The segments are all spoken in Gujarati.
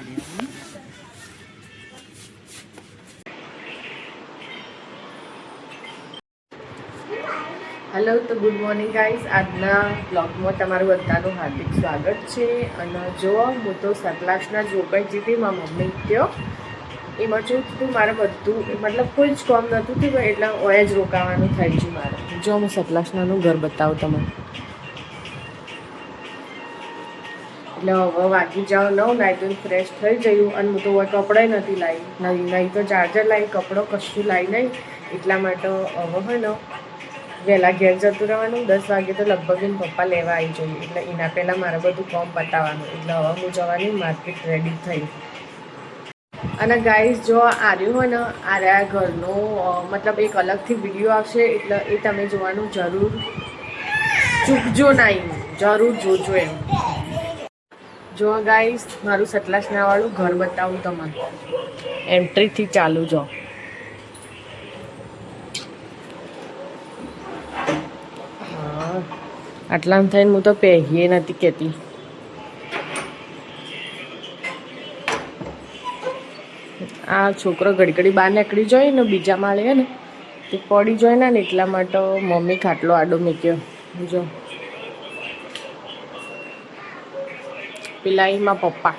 હેલો, તો ગુડ મોર્નિંગ ગાઈઝ. આજના બ્લોગમાં તમારું બધાનું હાર્દિક સ્વાગત છે. અને જો હું તો સતલાસના જ રોકાઈ જતી મારા મમ્મી કહો એમાં શું થયું, મારે બધું મતલબ કોઈ જ કામ નહોતું થયું એટલે ઓય જ રોકાવાનું થાય છે મારે. જો હું સતલાસનાનું ઘર બતાવું તમને. એટલે હવે વાગી જાઓ 9, નાઈ તો ફ્રેશ થઈ જયું. અને હું તો હવે કપડાં નથી લાવી, નહીં તો ચાર્જર લાવી, કપડો કશું લાવી નહીં. એટલા માટે હવે હોય ને વહેલા ઘેર જતું રહેવાનું. 10 વાગે તો લગભગ એને પપ્પા લેવા આવી જોઈએ, એટલે એના પહેલાં મારે બધું કામ પતાવવાનું. એટલે હવે હું જવાની માર્કેટ રેડી થઈ. અને ગાઈઝ જો આર્યું હોય ને આર્યા ઘરનો મતલબ એક અલગથી વિડીયો આવશે, એટલે એ તમે જોવાનું જરૂર ચૂકજો નહીં, જરૂર જોજો એમ. જો ગાઈઝ મારું સતલાસનાવાળું ઘર બતાવું તમને. એન્ટ્રીથી ચાલુ જો. આટલામાં થઈને હું તો પહેરીએ નથી કહેતી. આ છોકરો ઘડી ઘડી બહાર નીકળી જાય ને બીજા માળે ને તે પડી જાય ને એટલા માટે મમ્મી ખાટલો આડો મૂક્યો. જો પેલા એમાં પપ્પા.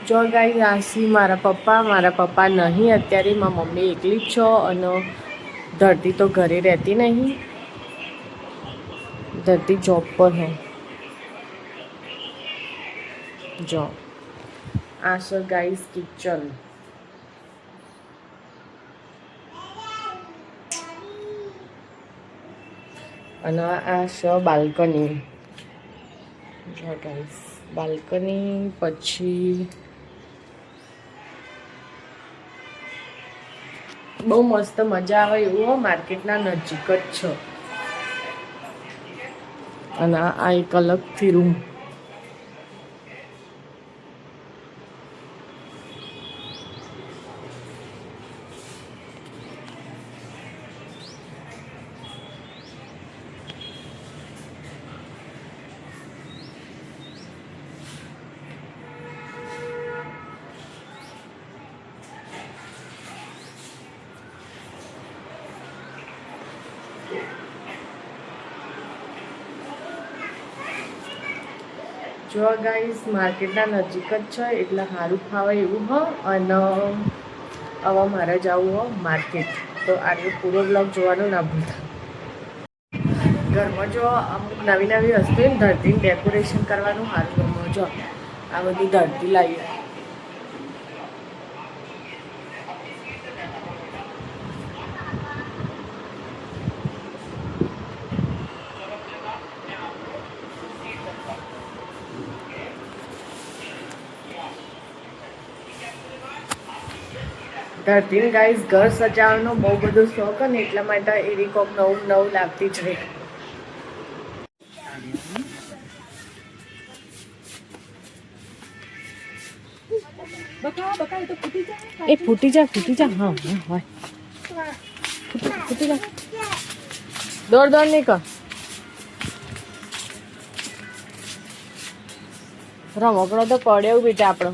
જો ગાઈ આસી મારા પપ્પા નહીં અત્યારે. મારા મમ્મી એકલી જ છો અને ધરતી તો ઘરે રહેતી નહીં, ધરતી જોબ પર હે. જો આ છે ગાઈસ કિચન. અને આ છે બાલ્કની. જો ગાઈસ બાલ્કની. પછી બહુ મસ્ત મજા આવે એવું માર્કેટના નજીક જ છે. અને આ એક અલગથી રૂમ. જો ગાઈસ માર્કેટના નજીક જ છે એટલે સારું ફાવે એવું હ. અને હવે મારે જવું હો માર્કેટ. તો આજે પૂરો બ્લોગ જોવાનું ના ભૂલતા. ઘરમાં જો અમુક નવી નવી વસ્તુ ને ધરતીને ડેકોરેશન કરવાનું સારું ગમે. જો આ બધી ધરતી લાવી. ધરતીને ગાઈસ ઘર સજાવવાનો બહુ બધો શોખ ને એટલા માટે એવી કોક નવું નવું લાગતી જ રહે. એ ફૂટી જા હા હોય ફૂટી જા. દોડ નહીં કર. રમકડો તો પડ્યો બેટા આપણો.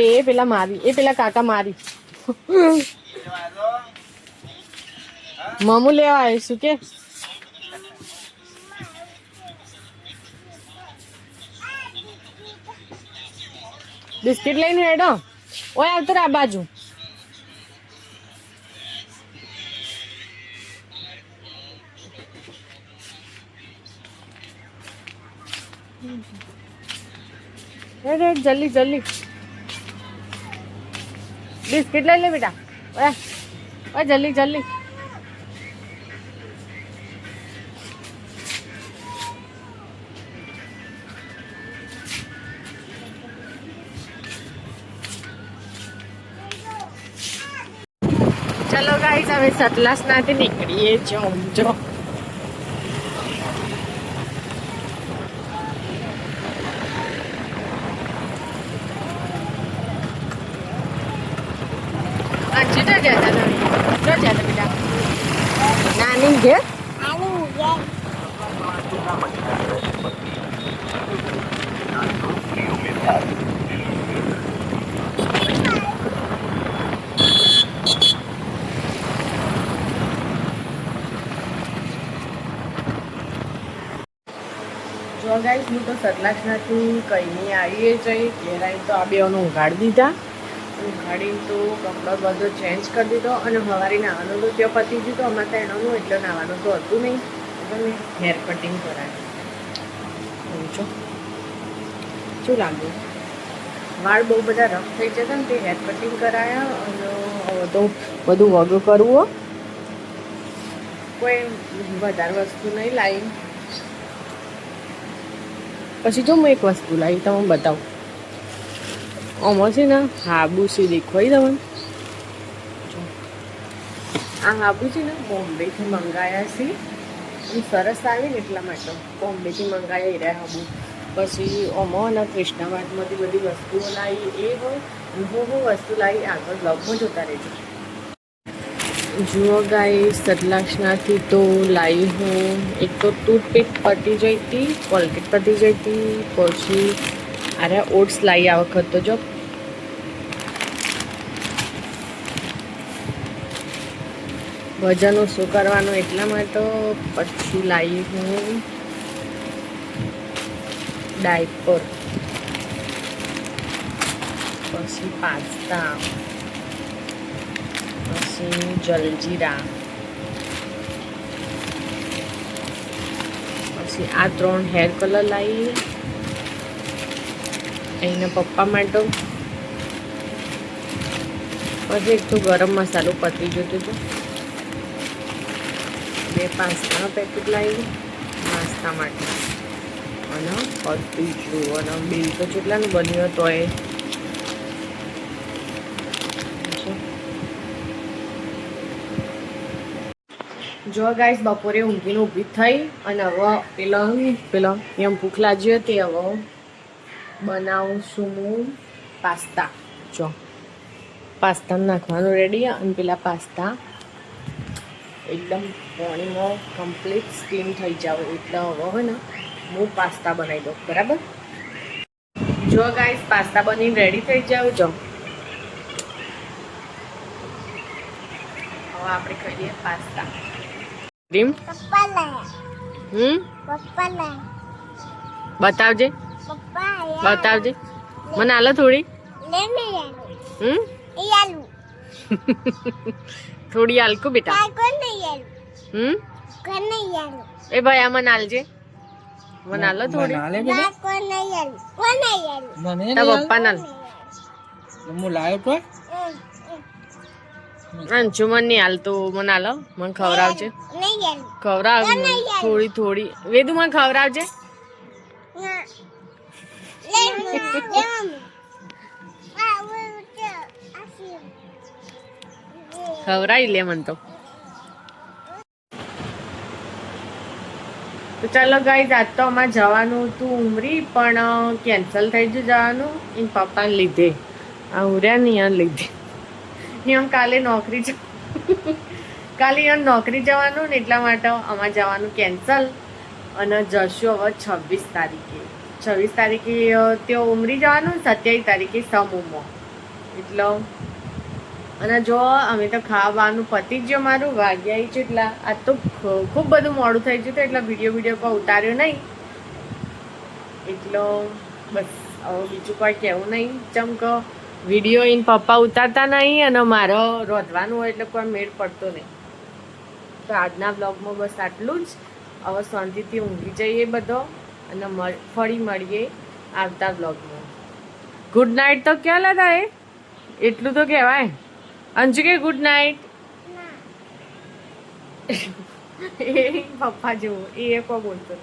એ પેલા મારી, એ પેલા કાકા મારી. મમુ લેવા આવીશું કે બિસ્કિટ લઈને હેડો. ઓય આવતો આ બાજુ. જલ્દી જલ્દી બિસ્કિટ લઈ લે બેટા. ઓય જલ્દી જલ્દી. ચલો ગાઈસ હવે સતલાસનાથી નીકળીએ. જો અંશુ તો જતા તો જતા બેટા નાની ઘેર જો ગાઈસ હું તો સતલાસનાથી કહીને આવીએ જઈ ઘેર આવી તો આ બેઓને ઉઘાડી દીધા ઉઘાડીને તો કપડો બધો ચેન્જ કરી દીધો અને સવારે નાવાનું તો ત્યાં પતી ગયું તો અમારે ત્યાં એનું એટલે નાવાનું તો હતું નહીં એટલે મેં હેર કટિંગ કરાવ્યું જો શું લાગ્યું વાળ બહુ બધા રફ થઈ જતા ને તે હેર કટિંગ કરાયા અને હવે તો બધું વગું કરવું કોઈ વધારે વસ્તુ નહીં લાવી પછી જો હું એક વસ્તુ લાવી તમને બતાવું આમાં છે ને હાબુસી દેખાઈ તમને આ હાબુ છે ને બોમ્બેથી મંગાયા છે સરસ આવી ને એટલા માટે બોમ્બેથી મંગાયા રહ્યા હાબુ પછી આમાં અને કૃષ્ણાવાટમાંથી બધી વસ્તુઓ લાવી એ હોય હું વસ્તુ લાવી આગળ બ્લોગમાં જોતા રહેજો જુઓ ગાઈસ સતલાસનાથી તો લાવી હું એક તો ટૂથપેસ્ટ પતી જઈ હતી કોલગેટ પતી જઈ હતી પછી અરે ઓટ્સ લાવી આ વખત તો જો વજન ઓછું કરવાનું એટલા માટે પછી લાવી હું ડાયપર પછી પાસ્તા પછી જલજીરા પછી આ 3 હેર કલર લાવી એના પપ્પા માટે પછી એક તો ગરમ મસાલો પતી જતો હતો 2 પાસ્તાનો પેકેટ લાવી નાસ્તા માટે અને પતી ગયું અને બિલ તો કેટલાનું બન્યું તો એ જો ગાઈસ બપોરે ઊંઘીને ઊભી થઈ અને હવે પેલા એમ ભૂખ લાગી હતી હવે બનાવું છું હું પાસ્તા જો પાસ્તા નાખવાનું રેડી અને પેલા પાસ્તા એકદમ પાણીમાં કમ્પ્લીટ સ્ટીમ થઈ જાવ એટલે હવે હોય ને હું પાસ્તા બનાવી દઉં બરાબર જો ગાઈસ પાસ્તા બનીને રેડી થઈ જાવ જો હવે આપણે ખાઈ લઈએ પાસ્તા ક્રીમ બતાવજે બતાવજે મને આલો થોડી થોડી આલકો બેટા એ ભાઈ આ મને આલજે મને આલો થોડી પપ્પા નાલ અંશુ મને નહીં હાલતો મને હાલો મને ખવડાવજે ખવડાવ થોડી થોડી વેદુ મને ખવડાવજે ખવડાવી લે મને તો ચાલો ગાઈઝ આજ તો અમારે જવાનું હતું ઉમરી પણ કેન્સલ થઈ ગયું જવાનું એ પપ્પાને લીધે આ ઉર્યા નહીં આ લીધે એમ કાલે નોકરી કાલે એમ નોકરી જવાનું ને એટલા માટે અમારે જવાનું કેન્સલ અને જશું હવે 26 તારીખે ત્યાં ઉમરી જવાનું 27 તારીખે સમૂહમાં એટલે અને જો અમે તો ખાવાનું પતી જ ગયો મારું વાગ્યા છે એટલા આજ તો ખૂબ બધું મોડું થઈ ગયું હતું એટલે વિડીયો કોઈ ઉતાર્યો નહીં એટલો બસ હવે બીજું કોઈ કહેવું નહીં ચમક વિડીયો ઇન પપ્પા ઉતારતા નહીં અને મારો રોધવાનું હોય એટલે કોઈ મેળ પડતો નહીં તો આજના બ્લોગમાં બસ આટલું જ હવે શાંતિથી ઊંઘી જઈએ બધો અને ફરી મળીએ આવતા બ્લોગમાં ગુડ નાઇટ તો ક્યાં લગા એટલું તો કહેવાય અંજુ કે ગુડ નાઇટ એ પપ્પા જેવું એ કો બોલતો